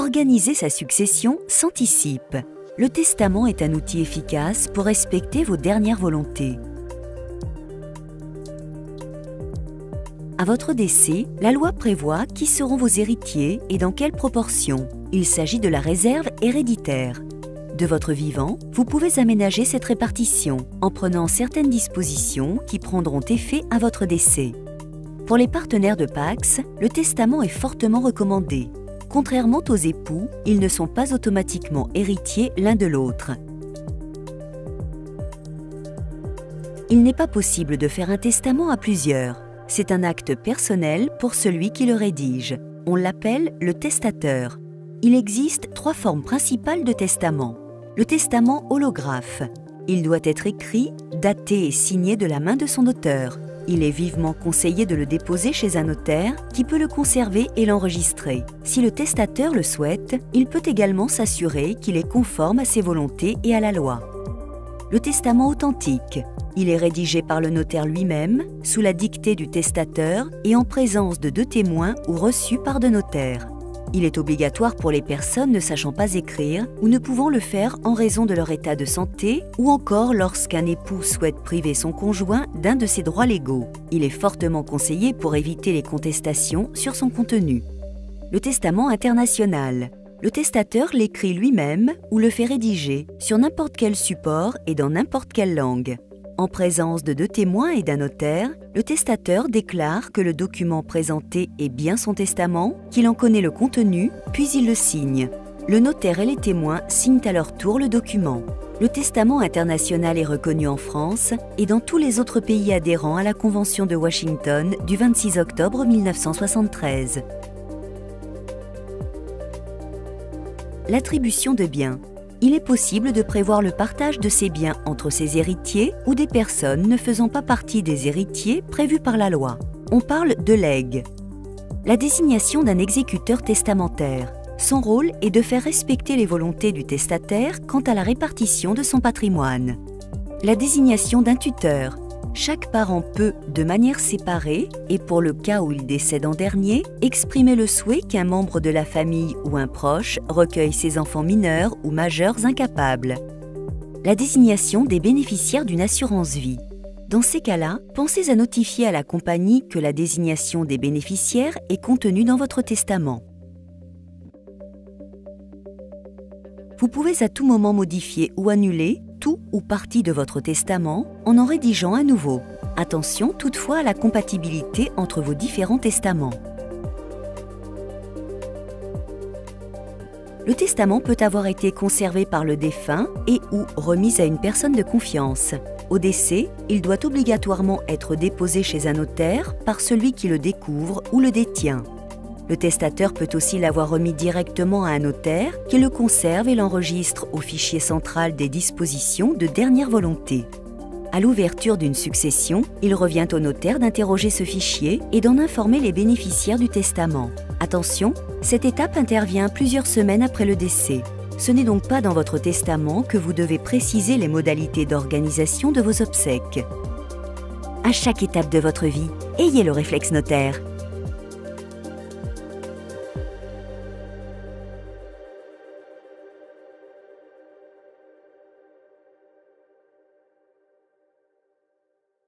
Organiser sa succession s'anticipe. Le testament est un outil efficace pour respecter vos dernières volontés. À votre décès, la loi prévoit qui seront vos héritiers et dans quelle proportion. Il s'agit de la réserve héréditaire. De votre vivant, vous pouvez aménager cette répartition en prenant certaines dispositions qui prendront effet à votre décès. Pour les partenaires de Pacs, le testament est fortement recommandé. Contrairement aux époux, ils ne sont pas automatiquement héritiers l'un de l'autre. Il n'est pas possible de faire un testament à plusieurs. C'est un acte personnel pour celui qui le rédige. On l'appelle le testateur. Il existe 3 formes principales de testament. Le testament holographe. Il doit être écrit, daté et signé de la main de son auteur. Il est vivement conseillé de le déposer chez un notaire qui peut le conserver et l'enregistrer. Si le testateur le souhaite, il peut également s'assurer qu'il est conforme à ses volontés et à la loi. Le testament authentique. Il est rédigé par le notaire lui-même, sous la dictée du testateur et en présence de 2 témoins ou reçu par 2 notaires. Il est obligatoire pour les personnes ne sachant pas écrire ou ne pouvant le faire en raison de leur état de santé ou encore lorsqu'un époux souhaite priver son conjoint d'un de ses droits légaux. Il est fortement conseillé pour éviter les contestations sur son contenu. Le testament international. Le testateur l'écrit lui-même ou le fait rédiger sur n'importe quel support et dans n'importe quelle langue. En présence de 2 témoins et d'un notaire, le testateur déclare que le document présenté est bien son testament, qu'il en connaît le contenu, puis il le signe. Le notaire et les témoins signent à leur tour le document. Le testament international est reconnu en France et dans tous les autres pays adhérents à la Convention de Washington du 26 octobre 1973. L'attribution de biens. Il est possible de prévoir le partage de ces biens entre ses héritiers ou des personnes ne faisant pas partie des héritiers prévus par la loi. On parle de legs. La désignation d'un exécuteur testamentaire. Son rôle est de faire respecter les volontés du testataire quant à la répartition de son patrimoine. La désignation d'un tuteur. Chaque parent peut, de manière séparée, et pour le cas où il décède en dernier, exprimer le souhait qu'un membre de la famille ou un proche recueille ses enfants mineurs ou majeurs incapables. La désignation des bénéficiaires d'une assurance vie. Dans ces cas-là, pensez à notifier à la compagnie que la désignation des bénéficiaires est contenue dans votre testament. Vous pouvez à tout moment modifier ou annuler tout ou partie de votre testament en rédigeant un nouveau. Attention toutefois à la compatibilité entre vos différents testaments. Le testament peut avoir été conservé par le défunt et ou remis à une personne de confiance. Au décès, il doit obligatoirement être déposé chez un notaire par celui qui le découvre ou le détient. Le testateur peut aussi l'avoir remis directement à un notaire qui le conserve et l'enregistre au fichier central des dispositions de dernière volonté. À l'ouverture d'une succession, il revient au notaire d'interroger ce fichier et d'en informer les bénéficiaires du testament. Attention, cette étape intervient plusieurs semaines après le décès. Ce n'est donc pas dans votre testament que vous devez préciser les modalités d'organisation de vos obsèques. À chaque étape de votre vie, ayez le réflexe notaire.